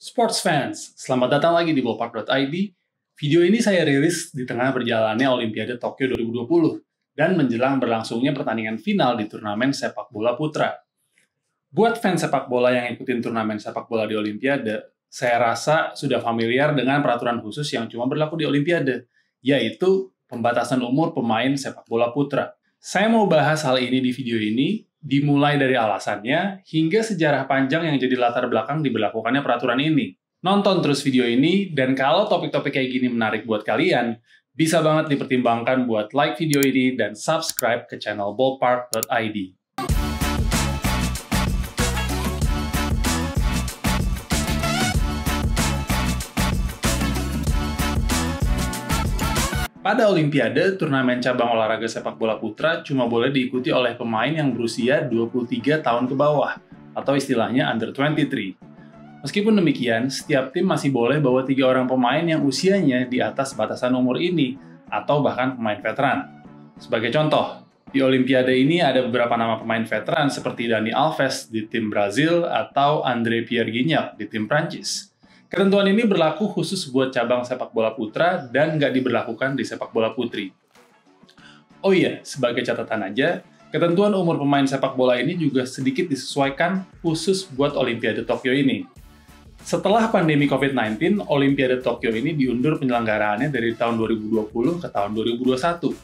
Sports fans, selamat datang lagi di ballpark.id. Video ini saya rilis di tengah berjalannya Olimpiade Tokyo 2020 dan menjelang berlangsungnya pertandingan final di turnamen sepak bola putra. Buat fans sepak bola yang ikutin turnamen sepak bola di Olimpiade, saya rasa sudah familiar dengan peraturan khusus yang cuma berlaku di Olimpiade, yaitu pembatasan umur pemain sepak bola putra. Saya mau bahas hal ini di video ini, dimulai dari alasannya hingga sejarah panjang yang jadi latar belakang diberlakukannya peraturan ini. Nonton terus video ini, dan kalau topik-topik kayak gini menarik buat kalian, bisa banget dipertimbangkan buat like video ini dan subscribe ke channel ballpark.id. Pada Olimpiade, turnamen cabang olahraga sepak bola putra cuma boleh diikuti oleh pemain yang berusia 23 tahun ke bawah, atau istilahnya under 23. Meskipun demikian, setiap tim masih boleh bawa 3 orang pemain yang usianya di atas batasan umur ini, atau bahkan pemain veteran. Sebagai contoh, di Olimpiade ini ada beberapa nama pemain veteran seperti Dani Alves di tim Brazil atau André Pierre Gignac di tim Prancis. Ketentuan ini berlaku khusus buat cabang sepak bola putra dan nggak diberlakukan di sepak bola putri. Oh iya, sebagai catatan aja, ketentuan umur pemain sepak bola ini juga sedikit disesuaikan khusus buat Olimpiade Tokyo ini. Setelah pandemi COVID-19, Olimpiade Tokyo ini diundur penyelenggaraannya dari tahun 2020 ke tahun 2021.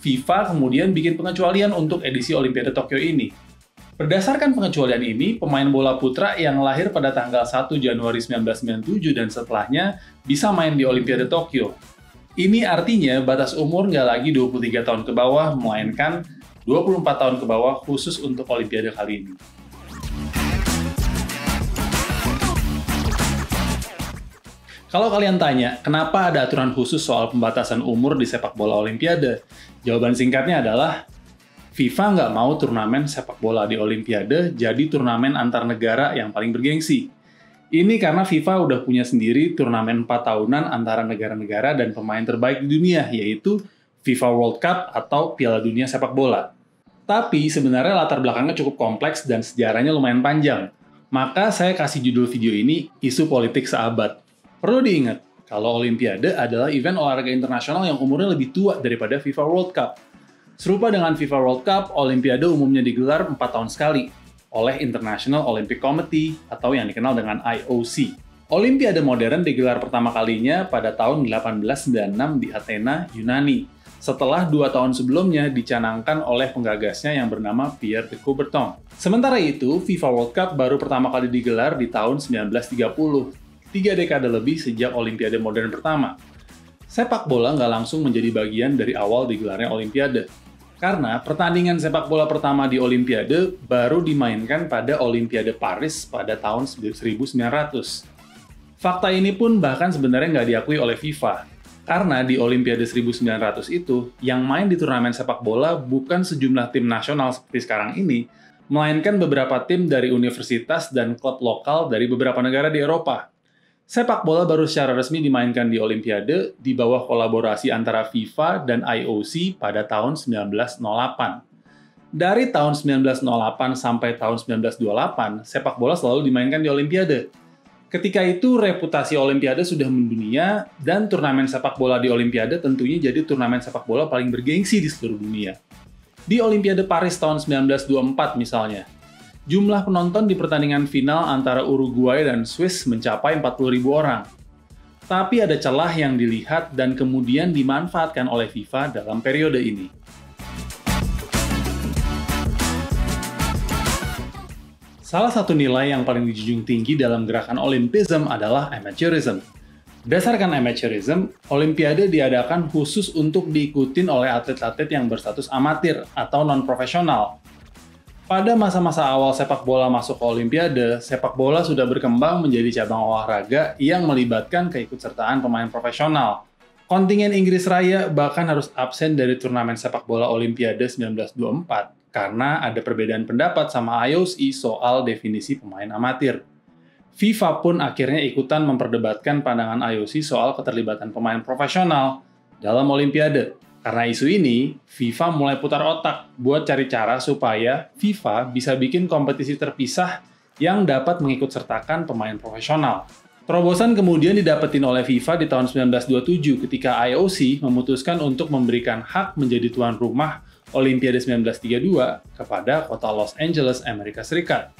FIFA kemudian bikin pengecualian untuk edisi Olimpiade Tokyo ini. Berdasarkan pengecualian ini, pemain bola putra yang lahir pada tanggal 1 Januari 1997 dan setelahnya bisa main di Olimpiade Tokyo. Ini artinya batas umur nggak lagi 23 tahun ke bawah, melainkan 24 tahun ke bawah khusus untuk Olimpiade kali ini. Kalau kalian tanya, kenapa ada aturan khusus soal pembatasan umur di sepak bola Olimpiade? Jawaban singkatnya adalah, FIFA nggak mau turnamen sepak bola di Olimpiade jadi turnamen antar negara yang paling bergengsi. Ini karena FIFA udah punya sendiri turnamen 4 tahunan antara negara-negara dan pemain terbaik di dunia, yaitu FIFA World Cup atau Piala Dunia Sepak Bola. Tapi sebenarnya latar belakangnya cukup kompleks dan sejarahnya lumayan panjang. Maka saya kasih judul video ini, Isu Politik Seabad. Perlu diingat, kalau Olimpiade adalah event olahraga internasional yang umurnya lebih tua daripada FIFA World Cup. Serupa dengan FIFA World Cup, Olimpiade umumnya digelar 4 tahun sekali oleh International Olympic Committee atau yang dikenal dengan IOC. Olimpiade modern digelar pertama kalinya pada tahun 1896 di Athena, Yunani, setelah 2 tahun sebelumnya dicanangkan oleh penggagasnya yang bernama Pierre de Coubertin. Sementara itu, FIFA World Cup baru pertama kali digelar di tahun 1930, 3 dekade lebih sejak Olimpiade modern pertama. Sepak bola nggak langsung menjadi bagian dari awal digelarnya Olimpiade. Karena pertandingan sepak bola pertama di Olimpiade baru dimainkan pada Olimpiade Paris pada tahun 1900. Fakta ini pun bahkan sebenarnya nggak diakui oleh FIFA. Karena di Olimpiade 1900 itu, yang main di turnamen sepak bola bukan sejumlah tim nasional seperti sekarang ini, melainkan beberapa tim dari universitas dan klub lokal dari beberapa negara di Eropa. Sepak bola baru secara resmi dimainkan di Olimpiade di bawah kolaborasi antara FIFA dan IOC pada tahun 1908. Dari tahun 1908 sampai tahun 1928, sepak bola selalu dimainkan di Olimpiade. Ketika itu, reputasi Olimpiade sudah mendunia, dan turnamen sepak bola di Olimpiade tentunya jadi turnamen sepak bola paling bergengsi di seluruh dunia. Di Olimpiade Paris tahun 1924 misalnya, jumlah penonton di pertandingan final antara Uruguay dan Swiss mencapai 40.000 orang. Tapi ada celah yang dilihat dan kemudian dimanfaatkan oleh FIFA dalam periode ini. Salah satu nilai yang paling dijunjung tinggi dalam gerakan Olympism adalah amateurism. Berdasarkan amateurism, Olimpiade diadakan khusus untuk diikutin oleh atlet-atlet yang berstatus amatir atau non-profesional. Pada masa-masa awal sepak bola masuk ke Olimpiade, sepak bola sudah berkembang menjadi cabang olahraga yang melibatkan keikutsertaan pemain profesional. Kontingen Inggris Raya bahkan harus absen dari turnamen sepak bola Olimpiade 1924 karena ada perbedaan pendapat sama IOC soal definisi pemain amatir. FIFA pun akhirnya ikutan memperdebatkan pandangan IOC soal keterlibatan pemain profesional dalam Olimpiade. Karena isu ini, FIFA mulai putar otak buat cari cara supaya FIFA bisa bikin kompetisi terpisah yang dapat mengikutsertakan pemain profesional. Terobosan kemudian didapetin oleh FIFA di tahun 1927 ketika IOC memutuskan untuk memberikan hak menjadi tuan rumah Olimpiade 1932 kepada kota Los Angeles, Amerika Serikat.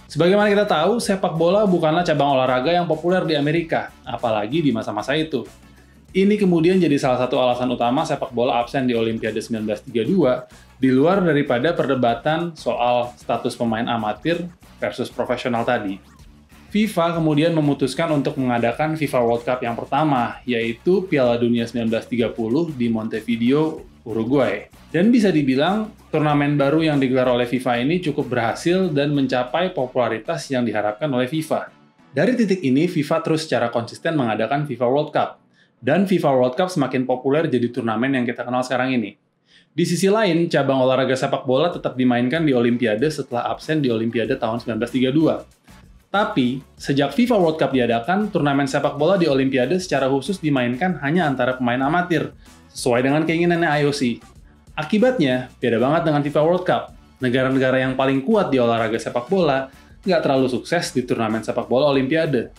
Sebagaimana kita tahu, sepak bola bukanlah cabang olahraga yang populer di Amerika, apalagi di masa-masa itu. Ini kemudian jadi salah satu alasan utama sepak bola absen di Olimpiade 1932, di luar daripada perdebatan soal status pemain amatir versus profesional tadi. FIFA kemudian memutuskan untuk mengadakan FIFA World Cup yang pertama, yaitu Piala Dunia 1930 di Montevideo, Uruguay. Dan bisa dibilang, turnamen baru yang digelar oleh FIFA ini cukup berhasil dan mencapai popularitas yang diharapkan oleh FIFA. Dari titik ini, FIFA terus secara konsisten mengadakan FIFA World Cup. Dan FIFA World Cup semakin populer jadi turnamen yang kita kenal sekarang ini. Di sisi lain, cabang olahraga sepak bola tetap dimainkan di Olimpiade setelah absen di Olimpiade tahun 1932. Tapi, sejak FIFA World Cup diadakan, turnamen sepak bola di Olimpiade secara khusus dimainkan hanya antara pemain amatir, sesuai dengan keinginannya IOC. Akibatnya, beda banget dengan FIFA World Cup. Negara-negara yang paling kuat di olahraga sepak bola nggak terlalu sukses di turnamen sepak bola Olimpiade.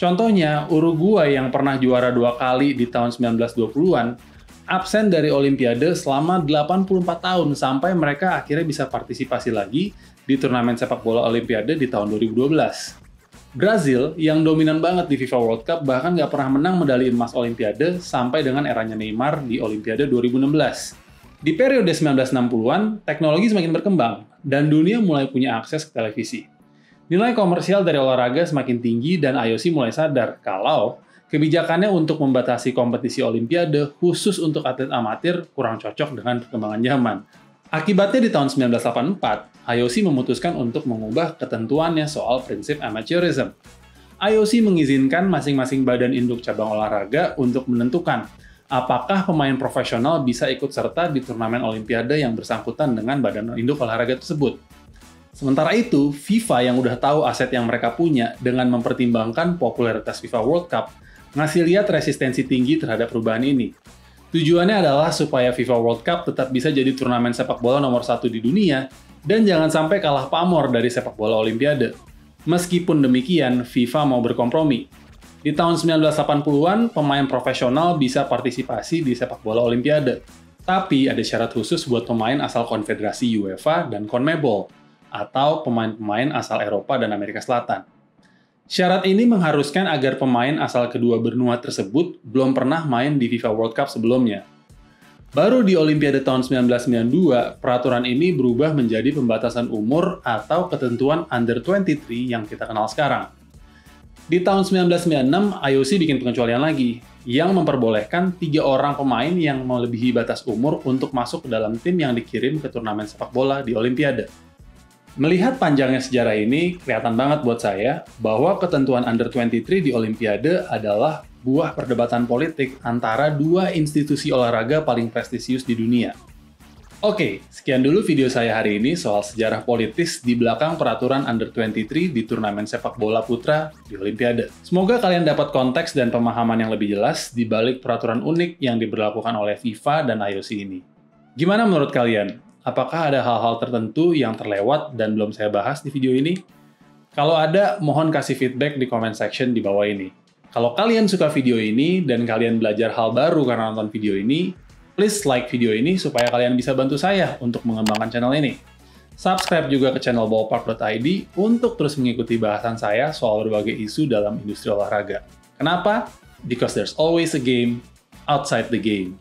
Contohnya, Uruguay yang pernah juara 2 kali di tahun 1920-an, absen dari Olimpiade selama 84 tahun sampai mereka akhirnya bisa partisipasi lagi di turnamen sepak bola Olimpiade di tahun 2012. Brazil, yang dominan banget di FIFA World Cup, bahkan nggak pernah menang medali emas Olimpiade sampai dengan eranya Neymar di Olimpiade 2016. Di periode 1960-an, teknologi semakin berkembang, dan dunia mulai punya akses ke televisi. Nilai komersial dari olahraga semakin tinggi dan IOC mulai sadar kalau kebijakannya untuk membatasi kompetisi Olimpiade khusus untuk atlet amatir kurang cocok dengan perkembangan zaman. Akibatnya di tahun 1984, IOC memutuskan untuk mengubah ketentuannya soal prinsip amateurism. IOC mengizinkan masing-masing badan induk cabang olahraga untuk menentukan apakah pemain profesional bisa ikut serta di turnamen Olimpiade yang bersangkutan dengan badan induk olahraga tersebut. Sementara itu, FIFA yang udah tahu aset yang mereka punya dengan mempertimbangkan popularitas FIFA World Cup, ngasih lihat resistensi tinggi terhadap perubahan ini. Tujuannya adalah supaya FIFA World Cup tetap bisa jadi turnamen sepak bola nomor 1 di dunia, dan jangan sampai kalah pamor dari sepak bola Olimpiade. Meskipun demikian, FIFA mau berkompromi. Di tahun 1980-an, pemain profesional bisa partisipasi di sepak bola Olimpiade. Tapi ada syarat khusus buat pemain asal Konfederasi UEFA dan CONMEBOL, atau pemain-pemain asal Eropa dan Amerika Selatan. Syarat ini mengharuskan agar pemain asal kedua benua tersebut belum pernah main di FIFA World Cup sebelumnya. Baru di Olimpiade tahun 1992, peraturan ini berubah menjadi pembatasan umur atau ketentuan Under 23 yang kita kenal sekarang. Di tahun 1996, IOC bikin pengecualian lagi, yang memperbolehkan 3 orang pemain yang melebihi batas umur untuk masuk ke dalam tim yang dikirim ke turnamen sepak bola di Olimpiade. Melihat panjangnya sejarah ini, kelihatan banget buat saya bahwa ketentuan Under 23 di Olimpiade adalah buah perdebatan politik antara 2 institusi olahraga paling prestisius di dunia. Oke, sekian dulu video saya hari ini soal sejarah politis di belakang peraturan Under 23 di turnamen sepak bola putra di Olimpiade. Semoga kalian dapat konteks dan pemahaman yang lebih jelas di balik peraturan unik yang diberlakukan oleh FIFA dan IOC ini. Gimana menurut kalian? Apakah ada hal-hal tertentu yang terlewat dan belum saya bahas di video ini? Kalau ada, mohon kasih feedback di comment section di bawah ini. Kalau kalian suka video ini dan kalian belajar hal baru karena nonton video ini, please like video ini supaya kalian bisa bantu saya untuk mengembangkan channel ini. Subscribe juga ke channel ballpark.id untuk terus mengikuti bahasan saya soal berbagai isu dalam industri olahraga. Kenapa? Because there's always a game outside the game.